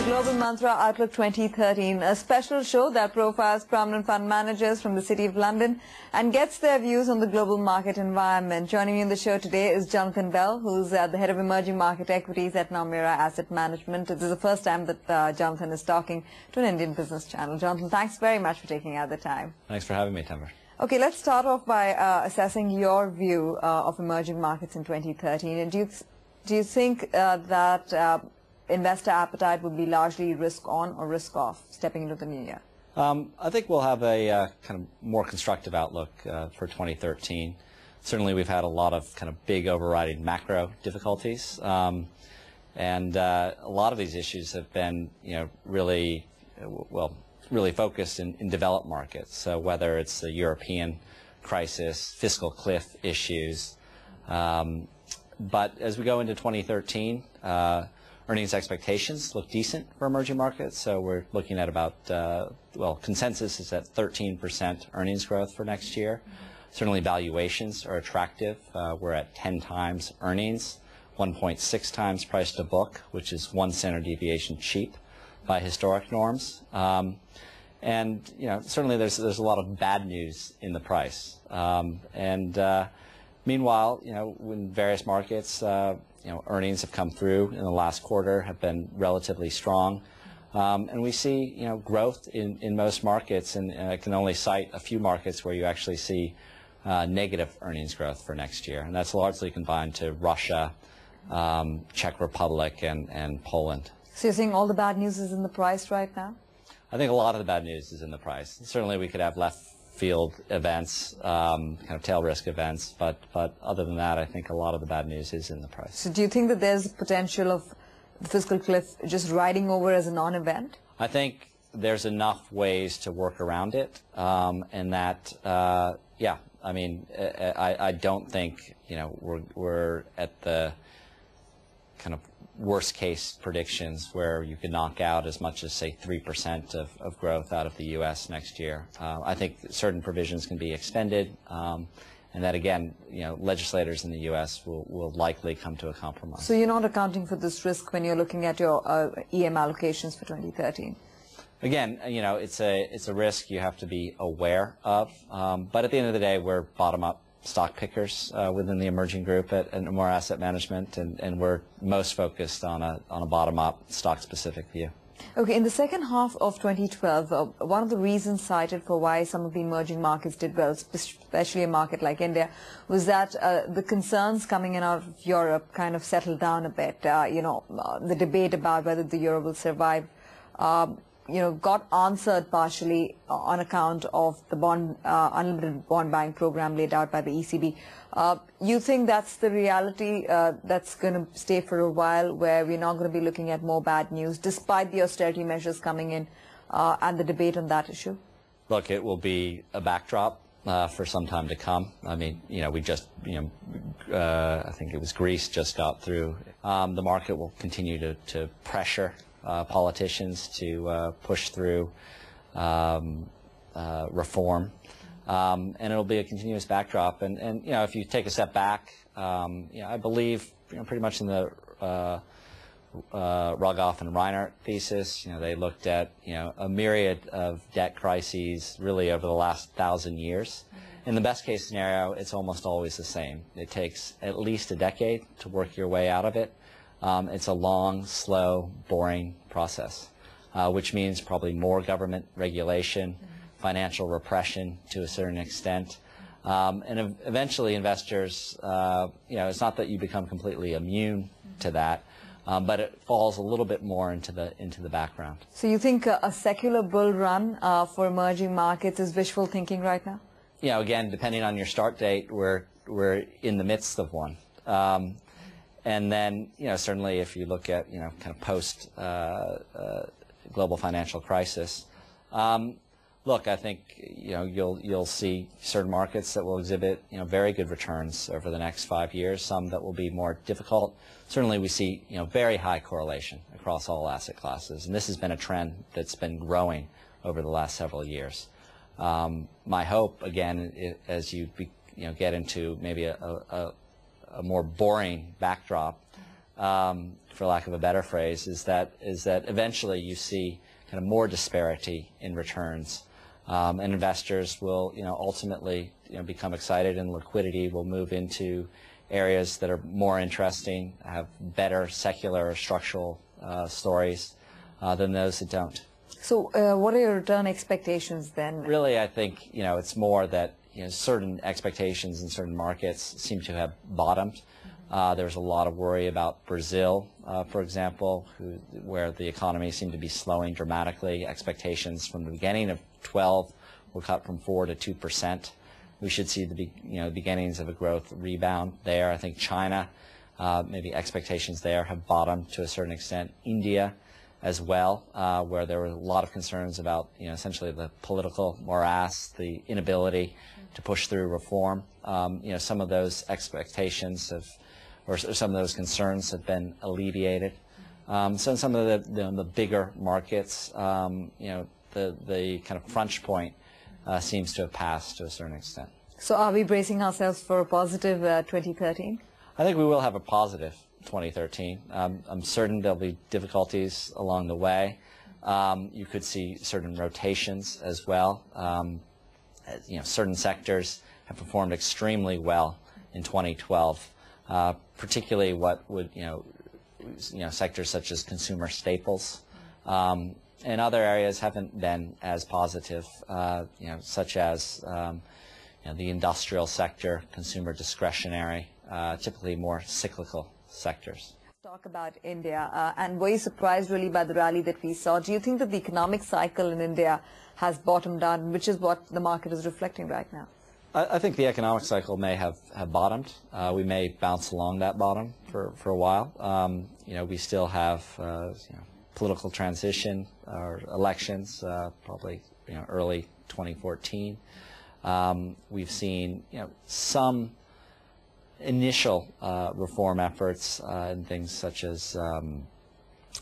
to Global Mantra Outlook 2013, a special show that profiles prominent fund managers from the City of London and gets their views on the global market environment. Joining me in the show today is Jonathan Bell, who's the head of emerging market equities at Nomura Asset Management. This is the first time that Jonathan is talking to an Indian business channel. Jonathan, thanks very much for taking out the time. Thanks for having me, Tamar. Okay, let's start off by assessing your view of emerging markets in 2013. And do you think that investor appetite would be largely risk on or risk off stepping into the new year? I think we'll have a kind of more constructive outlook for 2013. Certainly we've had a lot of kind of big overriding macro difficulties. And a lot of these issues have been, really focused in developed markets. So whether it's the European crisis, fiscal cliff issues. But as we go into 2013, earnings expectations look decent for emerging markets. So we're looking at about, consensus is at 13% earnings growth for next year. Certainly valuations are attractive. We're at 10 times earnings, 1.6 times price to book, which is 1 standard deviation cheap by historic norms. And certainly there's a lot of bad news in the price. Meanwhile, in various markets, earnings have come through in the last quarter, have been relatively strong. And we see, growth in most markets, and I can only cite a few markets where you actually see negative earnings growth for next year. And that's largely confined to Russia, Czech Republic, and Poland. So you're saying all the bad news is in the price right now? I think a lot of the bad news is in the price. Certainly we could have left field events, kind of tail risk events, but other than that, I think a lot of the bad news is in the price. So do you think that there's potential of the fiscal cliff just riding over as a non-event? I think there's enough ways to work around it, and that, I don't think, we're at the kind of worst case predictions where you could knock out as much as, say, 3% of growth out of the U.S. next year. I think certain provisions can be extended, and that, again, legislators in the U.S. will likely come to a compromise. So you're not accounting for this risk when you're looking at your EM allocations for 2013? Again, it's a risk you have to be aware of, but at the end of the day, we're bottom-up stock pickers within the emerging group at Nomura Asset Management, and we're most focused on a bottom-up stock-specific view. Okay, in the second half of 2012, one of the reasons cited for why some of the emerging markets did well, especially a market like India, was that the concerns coming in out of Europe kind of settled down a bit. The debate about whether the euro will survive got answered partially on account of the unlimited bond buying program laid out by the ECB. You think that's the reality that's going to stay for a while, where we're not going to be looking at more bad news, despite the austerity measures coming in and the debate on that issue? Look, it will be a backdrop for some time to come. I mean, we just, I think it was Greece just got through. The market will continue to pressure politicians to push through reform, and it'll be a continuous backdrop. And if you take a step back, I believe pretty much in the Rogoff and Reinhardt thesis, they looked at a myriad of debt crises really over the last 1,000 years. In the best case scenario, it's almost always the same. It takes at least a decade to work your way out of it. It's a long, slow, boring process, which means probably more government regulation, financial repression to a certain extent, and eventually investors, it's not that you become completely immune to that, but it falls a little bit more into the background. So you think a secular bull run for emerging markets is wishful thinking right now? Again, depending on your start date, we're in the midst of one. And then, certainly if you look at, kind of post global financial crisis, look, I think, you'll see certain markets that will exhibit, very good returns over the next 5 years, some that will be more difficult. Certainly we see, very high correlation across all asset classes, and this has been a trend that's been growing over the last several years. My hope, again, as you get into maybe a more boring backdrop, for lack of a better phrase, is that eventually you see kind of more disparity in returns, and investors will ultimately become excited, and liquidity will move into areas that are more interesting, have better secular or structural stories than those that don't. So what are your return expectations then? Really, I think it's more that certain expectations in certain markets seem to have bottomed. There's a lot of worry about Brazil, for example, where the economy seemed to be slowing dramatically. Expectations from the beginning of 12 were cut from 4 to 2%. We should see the beginnings of a growth rebound there. I think China, maybe expectations there have bottomed to a certain extent. India as well, where there were a lot of concerns about essentially the political morass, the inability to push through reform. Some of those expectations or some of those concerns have been alleviated. So in some of the bigger markets, the kind of crunch point seems to have passed to a certain extent. So are we bracing ourselves for a positive 2013? I think we will have a positive 2013. I'm certain there'll be difficulties along the way. You could see certain rotations as well. Certain sectors have performed extremely well in 2012, particularly what would sectors such as consumer staples. And other areas haven't been as positive, such as the industrial sector, consumer discretionary, typically more cyclical sectors. Talk about India, and were you surprised really by the rally that we saw? Do you think that the economic cycle in India has bottomed out, which is what the market is reflecting right now? I think the economic cycle may have bottomed. We may bounce along that bottom for a while. We still have political transition or elections, probably early 2014. We've seen some initial reform efforts in things such as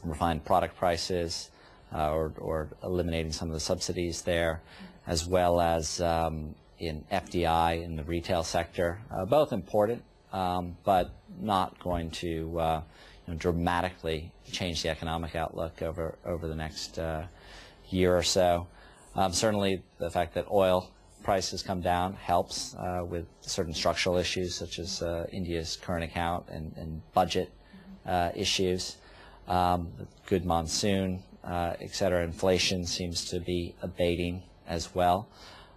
refined product prices or eliminating some of the subsidies there, as well as in FDI in the retail sector. Both important, but not going to dramatically change the economic outlook over the next year or so. Certainly the fact that oil prices come down helps with certain structural issues such as India's current account and budget issues. Good monsoon, et cetera. Inflation seems to be abating as well.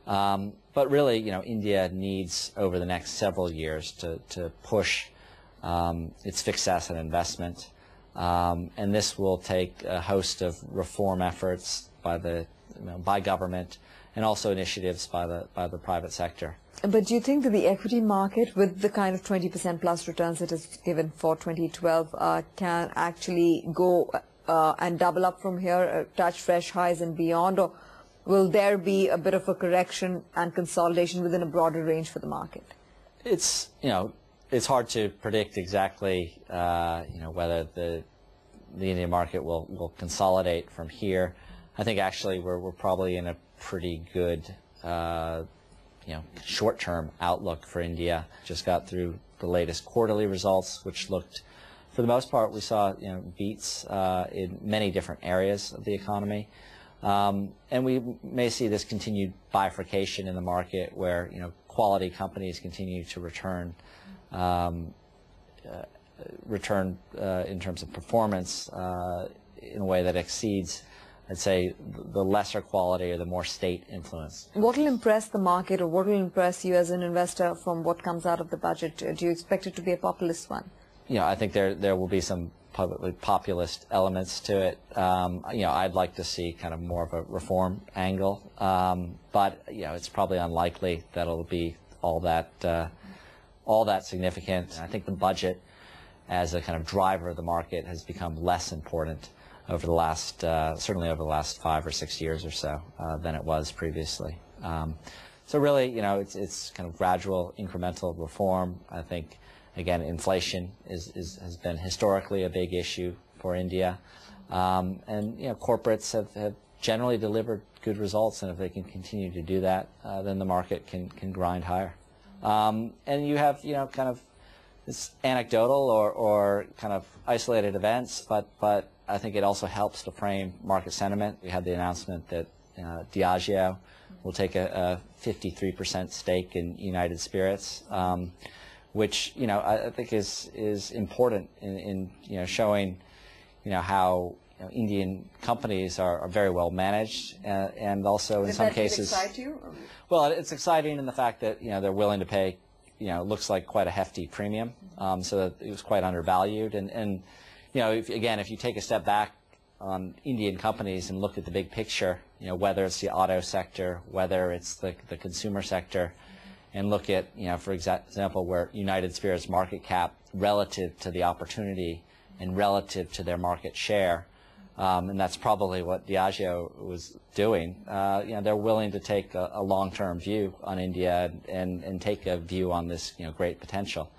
But really, India needs over the next several years to push its fixed asset investment, and this will take a host of reform efforts by government and also initiatives by the private sector. But do you think that the equity market, with the kind of 20% plus returns it has given for 2012, can actually go and double up from here, touch fresh highs and beyond, or will there be a bit of a correction and consolidation within a broader range for the market? It's hard to predict exactly whether the Indian market will consolidate from here. I think actually we're probably in a pretty good short-term outlook for India. Just got through the latest quarterly results, which looked, for the most part, we saw beats in many different areas of the economy. And we may see this continued bifurcation in the market where quality companies continue to return in terms of performance in a way that exceeds, I'd say, the lesser quality or the more state influence. What will impress the market, or what will impress you as an investor from what comes out of the budget? Do you expect it to be a populist one? I think there will be some populist elements to it. I'd like to see kind of more of a reform angle, but it's probably unlikely that it'll be all that significant. I think the budget as a kind of driver of the market has become less important over the last, certainly over the last 5 or 6 years or so than it was previously. So really, it's kind of gradual, incremental reform. I think, again, inflation has been historically a big issue for India, and corporates have generally delivered good results, and if they can continue to do that, then the market can grind higher. And you have kind of it's anecdotal or kind of isolated events, but I think it also helps to frame market sentiment. We had the announcement that Diageo will take a 53% stake in United Spirits, which I think is important in showing how Indian companies are very well managed, and also in some cases. Does that excite you? Well, it's exciting in the fact that they're willing to pay looks like quite a hefty premium, so that it was quite undervalued. And if you take a step back on Indian companies and look at the big picture, whether it's the auto sector, whether it's the consumer sector, and look at, for example, where United Spirits market cap relative to the opportunity and relative to their market share, and that's probably what Diageo was doing. They're willing to take a long-term view on India and take a view on this great potential,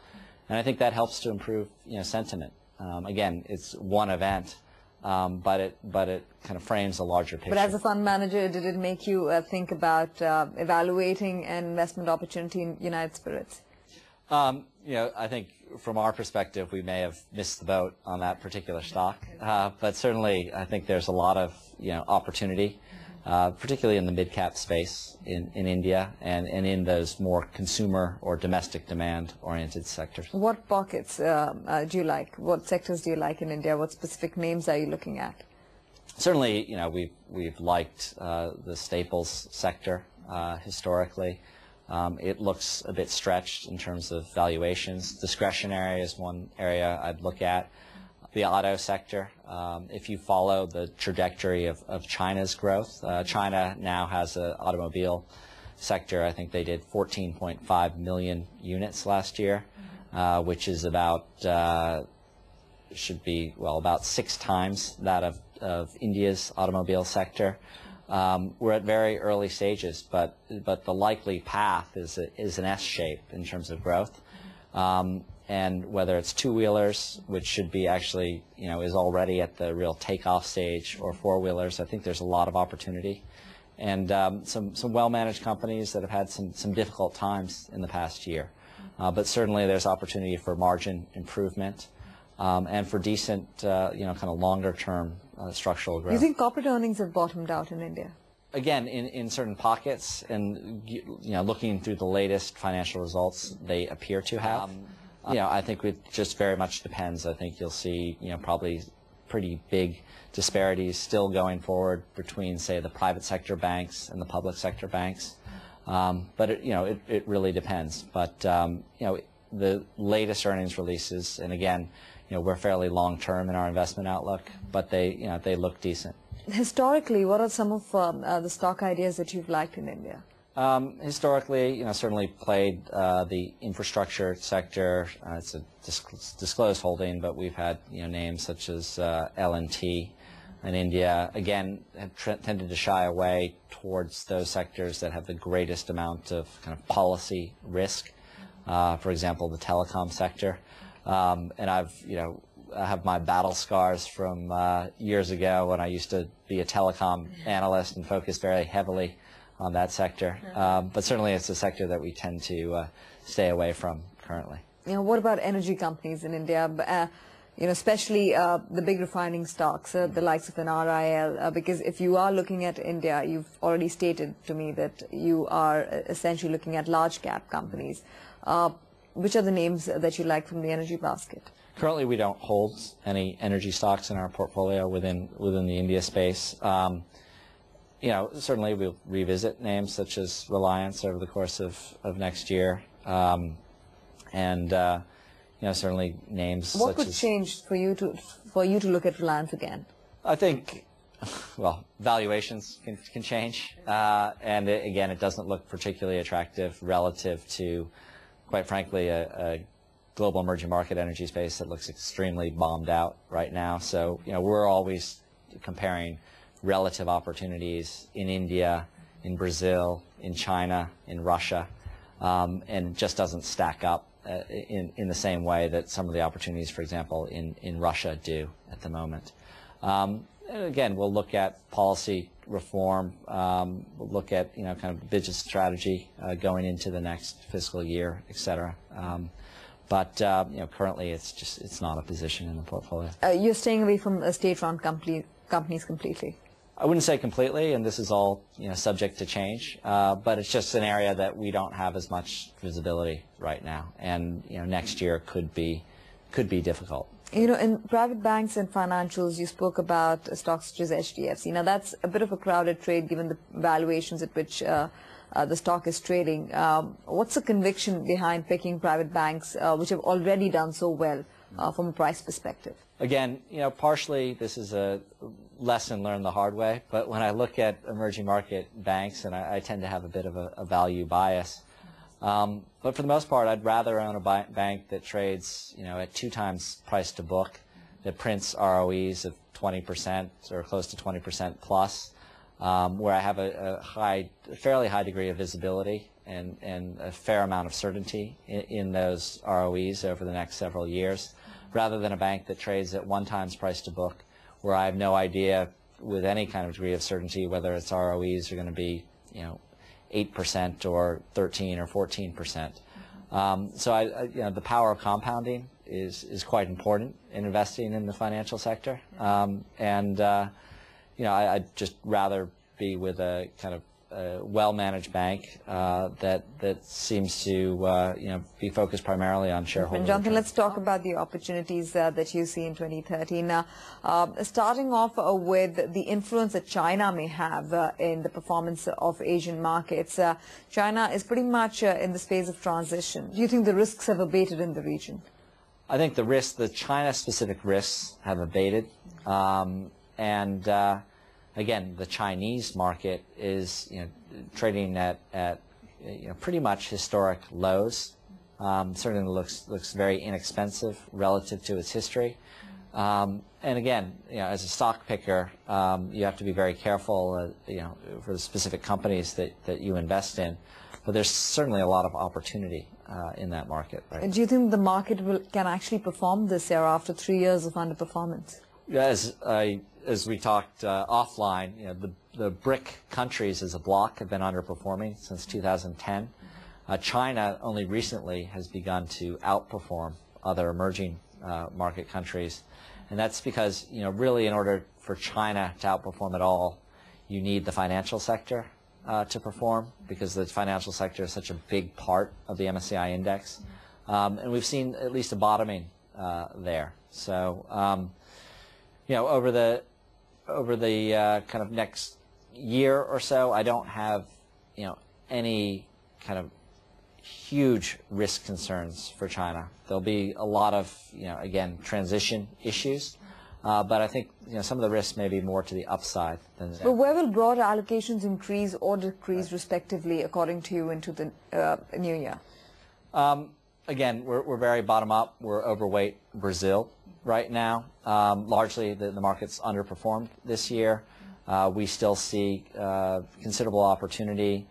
and I think that helps to improve sentiment. Again, it's one event, but it kind of frames a larger picture. But as a fund manager, did it make you think about evaluating an investment opportunity in United Spirits? I think from our perspective, we may have missed the boat on that particular stock, but certainly I think there's a lot of opportunity, particularly in the mid-cap space in India and in those more consumer or domestic demand-oriented sectors. What pockets do you like? What sectors do you like in India? What specific names are you looking at? Certainly, we've liked the staples sector historically. It looks a bit stretched in terms of valuations. Discretionary is one area I'd look at. The auto sector, if you follow the trajectory of China's growth, China now has an automobile sector. I think they did 14.5 million units last year, which is about, should be, well, about 6 times that of India's automobile sector. We're at very early stages, but the likely path is an S shape in terms of growth. And whether it's two-wheelers, which should be actually, is already at the real takeoff stage, or four-wheelers, I think there's a lot of opportunity. And some well-managed companies that have had some difficult times in the past year. But certainly there's opportunity for margin improvement and for decent, kind of longer-term structural growth. Do you think corporate earnings have bottomed out in India? Again, in certain pockets, and looking through the latest financial results, they appear to have. I think it just very much depends. I think you'll see, probably pretty big disparities still going forward between, say, the private sector banks and the public sector banks. But it really depends. But the latest earnings releases, and again, we're fairly long-term in our investment outlook, but they look decent. Historically, what are some of the stock ideas that you've liked in India? Historically, certainly played the infrastructure sector. It's a disclosed holding, but we've had names such as L&T in India. Again, have tended to shy away towards those sectors that have the greatest amount of kind of policy risk. For example, the telecom sector. And I have my battle scars from years ago when I used to be a telecom analyst and focus very heavily on that sector. But certainly it's a sector that we tend to stay away from currently. What about energy companies in India, especially the big refining stocks, the likes of an RIL? Because if you are looking at India, you've already stated to me that you are essentially looking at large cap companies. Which are the names that you like from the energy basket? Currently, we don't hold any energy stocks in our portfolio within the India space. Certainly we'll revisit names such as Reliance over the course of next year, and certainly names. What would change for you to look at Reliance again? I think, well, valuations can change, and again, it doesn't look particularly attractive relative to, quite frankly, a global emerging market energy space that looks extremely bombed out right now. So, we're always comparing relative opportunities in India, in Brazil, in China, in Russia, and just doesn't stack up in the same way that some of the opportunities, for example, in Russia do at the moment. And again, we'll look at policy reform. We'll look at kind of business strategy going into the next fiscal year, et cetera. But currently it's not a position in the portfolio. You're staying away from state-run companies completely. I wouldn't say completely, and this is all subject to change. But it's just an area that we don't have as much visibility right now, and next year could be difficult. In private banks and financials, you spoke about stocks such as HDFC. Now, that's a bit of a crowded trade given the valuations at which the stock is trading. What's the conviction behind picking private banks, which have already done so well from a price perspective? Again, partially this is a lesson learned the hard way, but when I look at emerging market banks, and I tend to have a bit of a value bias, but for the most part, I'd rather own a bank that trades, at 2 times price to book, that prints ROEs of 20% or close to 20% plus, where I have a fairly high degree of visibility and a fair amount of certainty in those ROEs over the next several years, rather than a bank that trades at 1 times price to book, where I have no idea with any kind of degree of certainty whether its ROEs are going to be, 8% or 13 or 14%. So the power of compounding is quite important in investing in the financial sector, I'd just rather be with a kind of well-managed bank that seems to be focused primarily on shareholder Jonathan, return. let's talk about the opportunities that you see in 2013. Now, starting off with the influence that China may have in the performance of Asian markets. China is pretty much in this phase of transition. Do you think the risks have abated in the region? I think the China-specific risks have abated, again, the Chinese market is trading at pretty much historic lows. Certainly looks very inexpensive relative to its history. And again, as a stock picker, you have to be very careful, for the specific companies that you invest in. But there's certainly a lot of opportunity in that market. Right? Do you think the market can actually perform this year after 3 years of underperformance? As we talked offline, the BRIC countries as a bloc have been underperforming since 2010. China only recently has begun to outperform other emerging market countries, and that's because really in order for China to outperform at all, you need the financial sector to perform, because the financial sector is such a big part of the MSCI index, and we've seen at least a bottoming there. So over the kind of next year or so, I don't have any kind of huge risk concerns for China. There'll be a lot of again, transition issues, but I think some of the risks may be more to the upside than the But where will broad allocations increase or decrease respectively, according to you, into the new year? Again, we're very bottom up. We're overweight Brazil right now. Largely, the market's underperformed this year. We still see considerable opportunity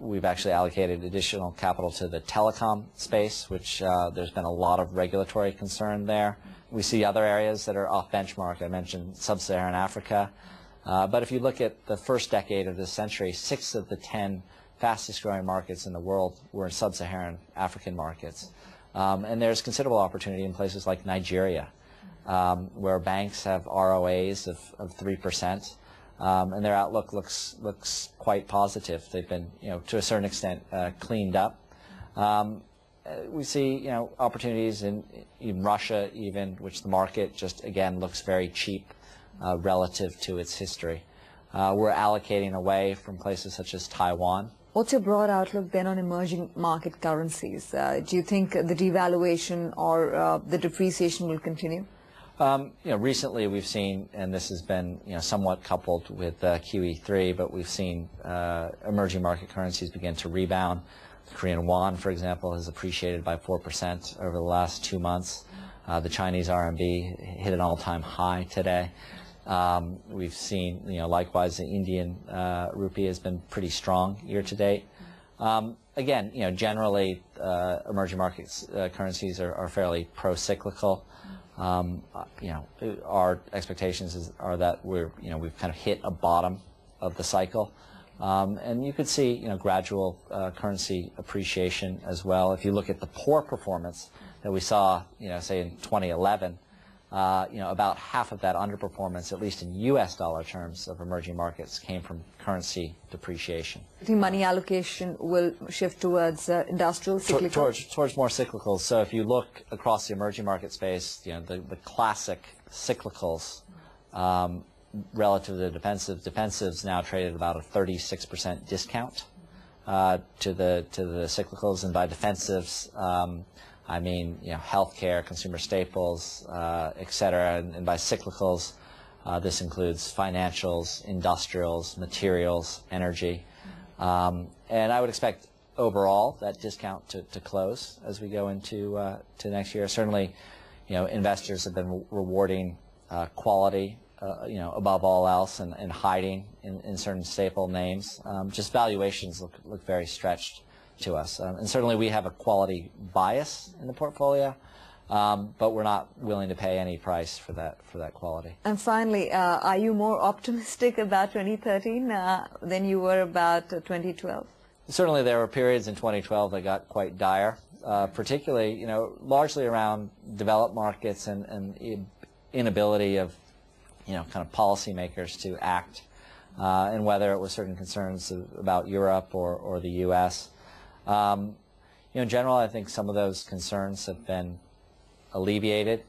we've actually allocated additional capital to the telecom space, which there's been a lot of regulatory concern there. We see other areas that are off benchmark. I mentioned sub-Saharan Africa. But if you look at the first decade of this century, 6 of the 10 fastest growing markets in the world were in sub-Saharan African markets. And there's considerable opportunity in places like Nigeria, where banks have ROAs of 3%, and their outlook looks quite positive. They've been, to a certain extent, cleaned up. We see, opportunities in Russia even, which the market just, again, looks very cheap relative to its history. We're allocating away from places such as Taiwan. What's your broad outlook then on emerging market currencies? Do you think the devaluation or the depreciation will continue? Recently we've seen, and this has been somewhat coupled with QE3, but we've seen emerging market currencies begin to rebound. The Korean won, for example, has appreciated by 4% over the last 2 months. The Chinese RMB hit an all-time high today. We've seen, likewise, the Indian rupee has been pretty strong year to date. Again, generally, emerging markets currencies are fairly pro-cyclical. Our expectations are that we've kind of hit a bottom of the cycle. And you could see, gradual currency appreciation as well. If you look at the poor performance that we saw, say in 2011, about half of that underperformance, at least in U.S. dollar terms of emerging markets, came from currency depreciation. I think money allocation will shift towards industrial cyclicals? Towards more cyclicals. So if you look across the emerging market space, the classic cyclicals relative to the defensives now trade at about a 36% discount to the cyclicals, and by defensives, I mean, healthcare, consumer staples, et cetera, and by cyclicals, this includes financials, industrials, materials, energy, and I would expect overall that discount to close as we go into to next year. Certainly, investors have been rewarding quality, above all else, and hiding in certain staple names. Just valuations look very stretched to us. And certainly we have a quality bias in the portfolio, but we're not willing to pay any price for that quality. And finally, are you more optimistic about 2013 than you were about 2012? Certainly there were periods in 2012 that got quite dire, particularly, largely around developed markets and inability of, kind of policymakers to act, and whether it was certain concerns about Europe or the U.S. In general, I think some of those concerns have been alleviated,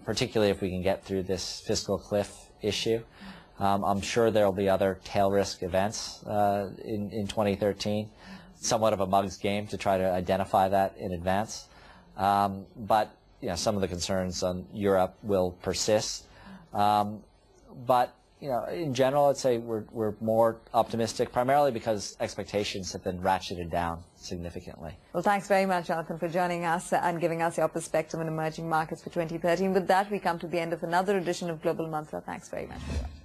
particularly if we can get through this fiscal cliff issue. I'm sure there will be other tail risk events in 2013, somewhat of a mug's game to try to identify that in advance. But some of the concerns on Europe will persist. But in general, I'd say we're more optimistic, primarily because expectations have been ratcheted down significantly. Well, thanks very much, Jonathan, for joining us and giving us your perspective on emerging markets for 2013. With that, we come to the end of another edition of Global Mantra. Thanks very much for watching.